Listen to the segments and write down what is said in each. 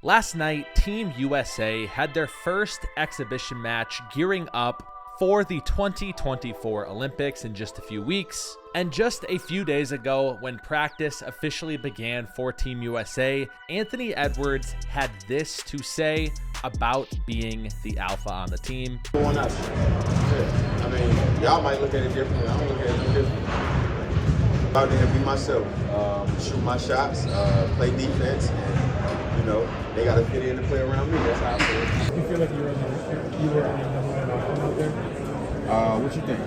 Last night, Team USA had their first exhibition match gearing up for the 2024 Olympics in just a few weeks. And just a few days ago, when practice officially began for Team USA, Anthony Edwards had this to say about being the alpha on the team. One option. Yeah. I mean, y'all might look at it differently. I don't look at it differently. Out there and be myself, shoot my shots, play defense, and they got to fit in and play around me. That's how I feel. You feel like you were in the number one option out there? What you think?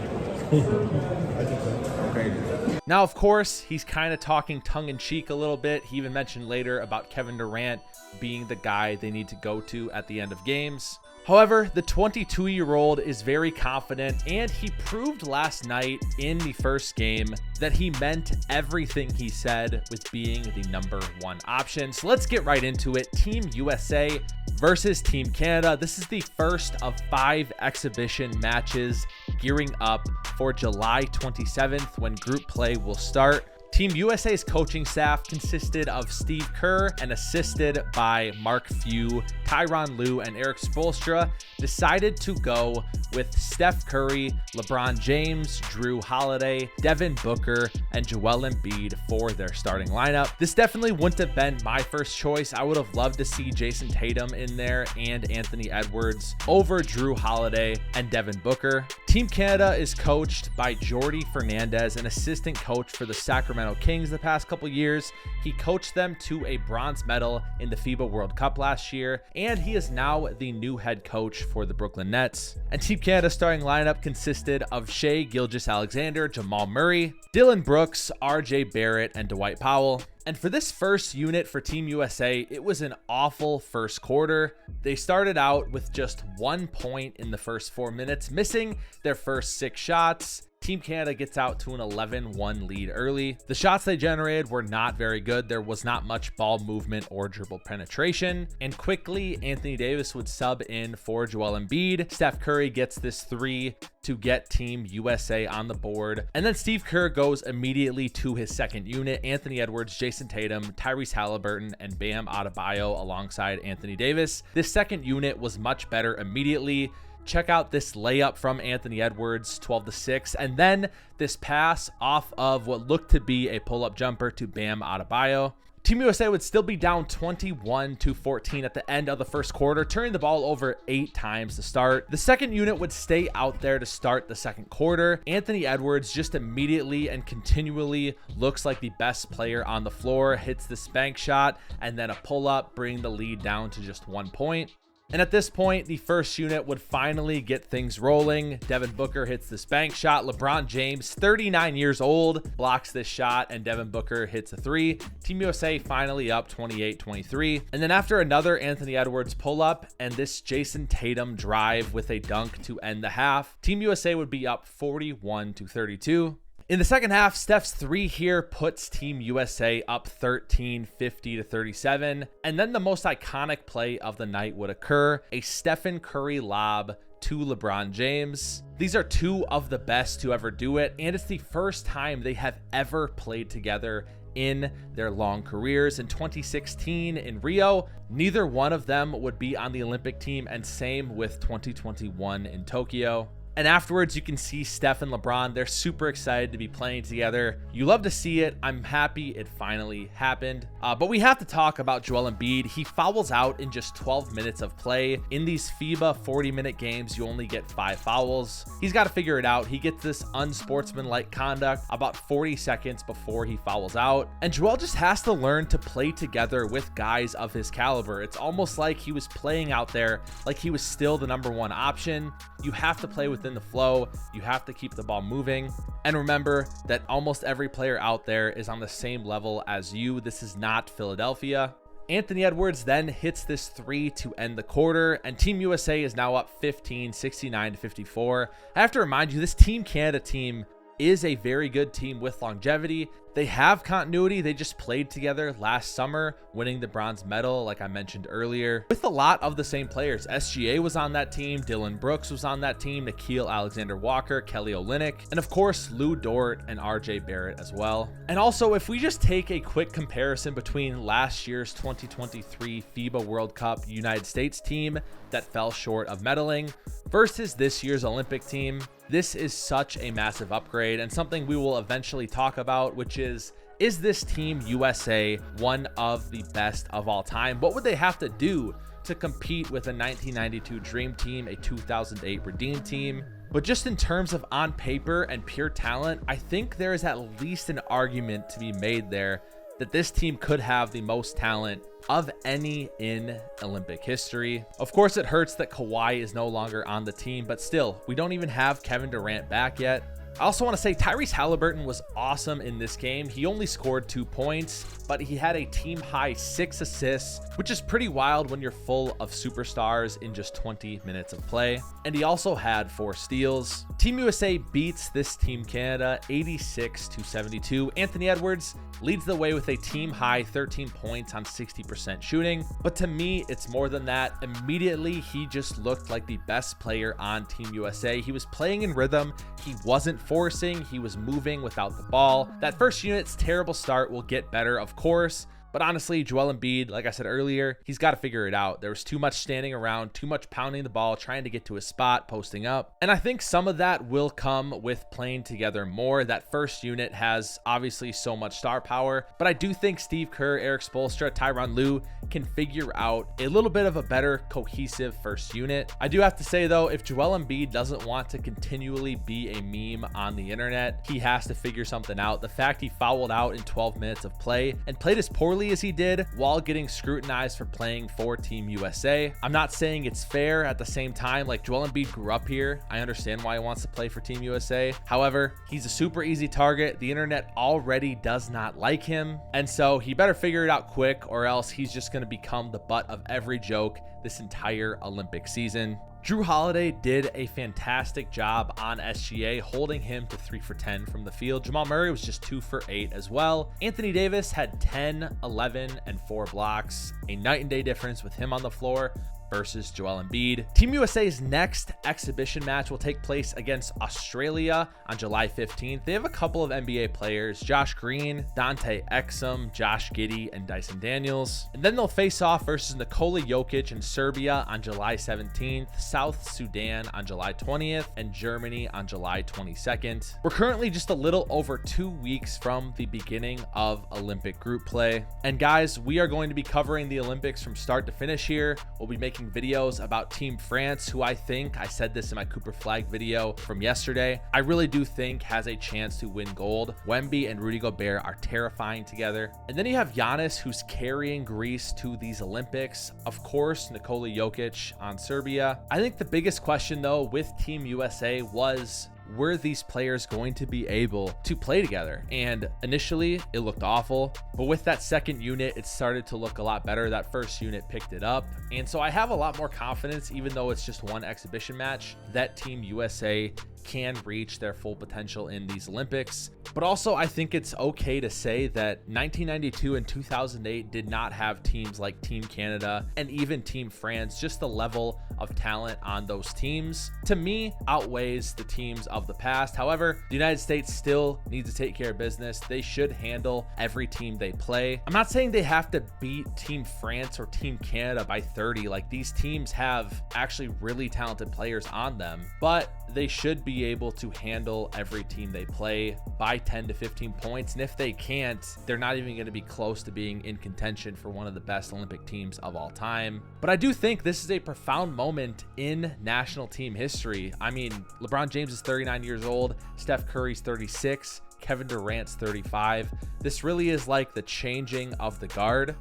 I think so. Okay. Now, of course, he's kind of talking tongue-in-cheek a little bit. He even mentioned later about Kevin Durant being the guy they need to go to at the end of games. However, the 22-year-old is very confident, and he proved last night in the first game that he meant everything he said with being the number one option. So let's get right into it. Team USA versus Team Canada. This is the first of 5 exhibition matches gearing up for July 27th when group play will start. Team USA's coaching staff consisted of Steve Kerr and assisted by Mark Few, Tyronn Lue, and Eric Spoelstra, decided to go with Steph Curry, LeBron James, Drew Holiday, Devin Booker, and Joel Embiid for their starting lineup. This definitely wouldn't have been my first choice. I would have loved to see Jason Tatum in there and Anthony Edwards over Drew Holiday and Devin Booker. Team Canada is coached by Jordi Fernandez, an assistant coach for the Sacramento Kings the past couple years. He coached them to a bronze medal in the FIBA World Cup last year, and he is now the new head coach for the Brooklyn Nets. And Team Canada's starting lineup consisted of Shai Gilgeous-Alexander, Jamal Murray, Dylan Brooks, RJ Barrett, and Dwight Powell. And for this first unit for Team USA, it was an awful first quarter. They started out with just 1 point in the first 4 minutes, missing their first 6 shots. Team Canada gets out to an 11-1 lead early. The shots they generated were not very good. There was not much ball movement or dribble penetration. And quickly, Anthony Davis would sub in for Joel Embiid. Steph Curry gets this 3 to get Team USA on the board. And then Steve Kerr goes immediately to his second unit: Anthony Edwards, Jason Tatum, Tyrese Halliburton, and Bam Adebayo alongside Anthony Davis. This second unit was much better immediately. Check out this layup from Anthony Edwards, 12-6, and then this pass off of what looked to be a pull-up jumper to Bam Adebayo. Team USA would still be down 21-14 at the end of the first quarter, turning the ball over 8 times to start. The second unit would stay out there to start the second quarter. Anthony Edwards just immediately and continually looks like the best player on the floor, hits this bank shot, and then a pull-up, bringing the lead down to just 1 point. And at this point, the first unit would finally get things rolling. Devin Booker hits this bank shot. LeBron James, 39 years old, blocks this shot, and Devin Booker hits a 3. Team USA finally up 28-23. And then after another Anthony Edwards pull-up and this Jason Tatum drive with a dunk to end the half, Team USA would be up 41-32. In the second half, Steph's 3 here puts Team USA up 13, 50-37. And then the most iconic play of the night would occur: a Stephen Curry lob to LeBron James. These are 2 of the best to ever do it, and it's the first time they have ever played together in their long careers. In 2016 in Rio, neither one of them would be on the Olympic team, and same with 2021 in Tokyo. And afterwards, you can see Steph and LeBron. They're super excited to be playing together. You love to see it. I'm happy it finally happened. But we have to talk about Joel Embiid. He fouls out in just 12 minutes of play. In these FIBA 40-minute games, you only get 5 fouls. He's got to figure it out. He gets this unsportsmanlike conduct about 40 seconds before he fouls out. And Joel just has to learn to play together with guys of his caliber. It's almost like he was playing out there like he was still the number one option. You have to play within the flow. You have to keep the ball moving. And remember that almost every player out there is on the same level as you. This is not Philadelphia. Anthony Edwards then hits this 3 to end the quarter, and Team USA is now up 15, 69-54. I have to remind you, this Team Canada team is a very good team with longevity. They have continuity. They just played together last summer, winning the bronze medal, like I mentioned earlier, with a lot of the same players. SGA was on that team. Dylan Brooks was on that team. Nikhil Alexander-Walker, Kelly Olynyk, and of course, Lou Dort and RJ Barrett as well. And also, if we just take a quick comparison between last year's 2023 FIBA World Cup United States team that fell short of medaling versus this year's Olympic team, this is such a massive upgrade, and something we will eventually talk about, which is this Team USA one of the best of all time? What would they have to do to compete with a 1992 Dream Team, a 2008 Redeem Team? But just in terms of on paper and pure talent, I think there is at least an argument to be made there that this team could have the most talent of any in Olympic history. Of course, it hurts that Kawhi is no longer on the team, but still, we don't even have Kevin Durant back yet. I also want to say Tyrese Halliburton was awesome in this game. He only scored 2 points, but he had a team high 6 assists, which is pretty wild when you're full of superstars in just 20 minutes of play. And he also had 4 steals. Team USA beats this Team Canada 86-72. Anthony Edwards leads the way with a team high 13 points on 60% shooting. But to me, it's more than that. Immediately, he just looked like the best player on Team USA. He was playing in rhythm. He wasn't forcing. He was moving without the ball. That first unit's terrible start will get better, of course. But honestly, Joel Embiid, like I said earlier, he's got to figure it out. There was too much standing around, too much pounding the ball, trying to get to his spot, posting up. And I think some of that will come with playing together more. That first unit has obviously so much star power, but I do think Steve Kerr, Eric Spoelstra, Tyronn Lue can figure out a little bit of a better cohesive first unit. I do have to say though, if Joel Embiid doesn't want to continually be a meme on the internet, he has to figure something out. The fact he fouled out in 12 minutes of play and played as poorly as he did while getting scrutinized for playing for Team USA. I'm not saying it's fair. At the same time, like, Joel Embiid grew up here. I understand why he wants to play for Team USA. However, he's a super easy target. The internet already does not like him, and so he better figure it out quick, or else he's just going to become the butt of every joke this entire Olympic season. Drew Holiday did a fantastic job on SGA, holding him to 3 for 10 from the field. Jamal Murray was just 2 for 8 as well. Anthony Davis had 10, 11, and 4 blocks, a night and day difference with him on the floor versus Joel Embiid. Team USA's next exhibition match will take place against Australia on July 15th. They have a couple of NBA players, Josh Green, Dante Exum, Josh Giddey, and Dyson Daniels. And then they'll face off versus Nikola Jokic in Serbia on July 17th, South Sudan on July 20th, and Germany on July 22nd. We're currently just a little over 2 weeks from the beginning of Olympic group play. And guys, we are going to be covering the Olympics from start to finish here. We'll be making videos about Team France, who I said this in my Cooper Flag video from yesterday, I really do think has a chance to win gold. Wemby and Rudy Gobert are terrifying together. And then you have Giannis, who's carrying Greece to these Olympics. Of course, Nikola Jokic on Serbia. I think the biggest question though with Team USA was, were these players going to be able to play together? And initially it looked awful, but with that second unit, it started to look a lot better. That first unit picked it up. And so I have a lot more confidence, even though it's just one exhibition match, that Team USA can reach their full potential in these Olympics. But also, I think it's okay to say that 1992 and 2008 did not have teams like Team Canada and even Team France. Just the level of talent on those teams, to me, outweighs the teams of the past. However, the United States still needs to take care of business. They should handle every team they play. I'm not saying they have to beat Team France or Team Canada by 30. Like, these teams have actually really talented players on them, but they should be able to handle every team they play by 10 to 15 points. And if they can't, they're not even going to be close to being in contention for one of the best Olympic teams of all time. But I do think this is a profound moment in national team history. I mean, LeBron James is 39 years old, Steph Curry's 36, Kevin Durant's 35. This really is like the changing of the guard,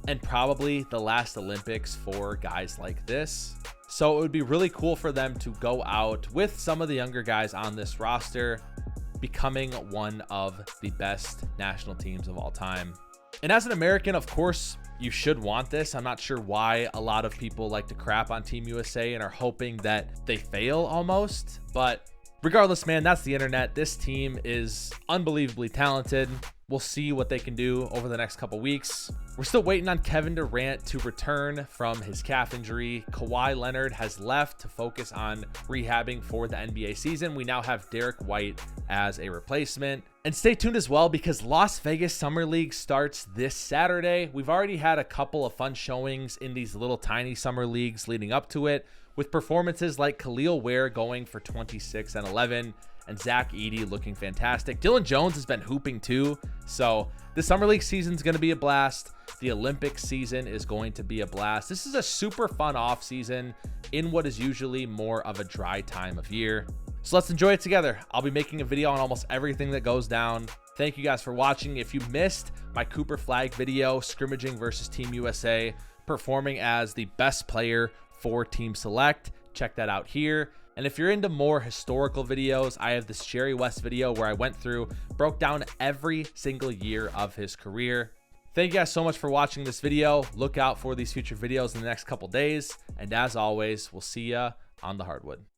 and probably the last Olympics for guys like this. So it would be really cool for them to go out with some of the younger guys on this roster, becoming one of the best national teams of all time. And as an American, of course, you should want this. I'm not sure why a lot of people like to crap on Team USA and are hoping that they fail almost. But regardless, man, that's the internet. This team is unbelievably talented. We'll see what they can do over the next couple weeks. We're still waiting on Kevin Durant to return from his calf injury. Kawhi Leonard has left to focus on rehabbing for the NBA season. We now have Derek White as a replacement. And stay tuned as well, because Las Vegas Summer League starts this Saturday. We've already had a couple of fun showings in these little tiny summer leagues leading up to it, with performances like Khalil Ware going for 26 and 11 and Zach Edey looking fantastic. Dylan Jones has been hooping too. So the summer league season is going to be a blast. The Olympic season is going to be a blast. This is a super fun off season in what is usually more of a dry time of year. So let's enjoy it together. I'll be making a video on almost everything that goes down. Thank you guys for watching. If you missed my Cooper Flag video, scrimmaging versus Team USA, performing as the best player for Team Select, check that out here. And if you're into more historical videos, I have this Jerry West video where I went through, broke down every single year of his career. Thank you guys so much for watching this video. Look out for these future videos in the next couple days. And as always, we'll see ya on the hardwood.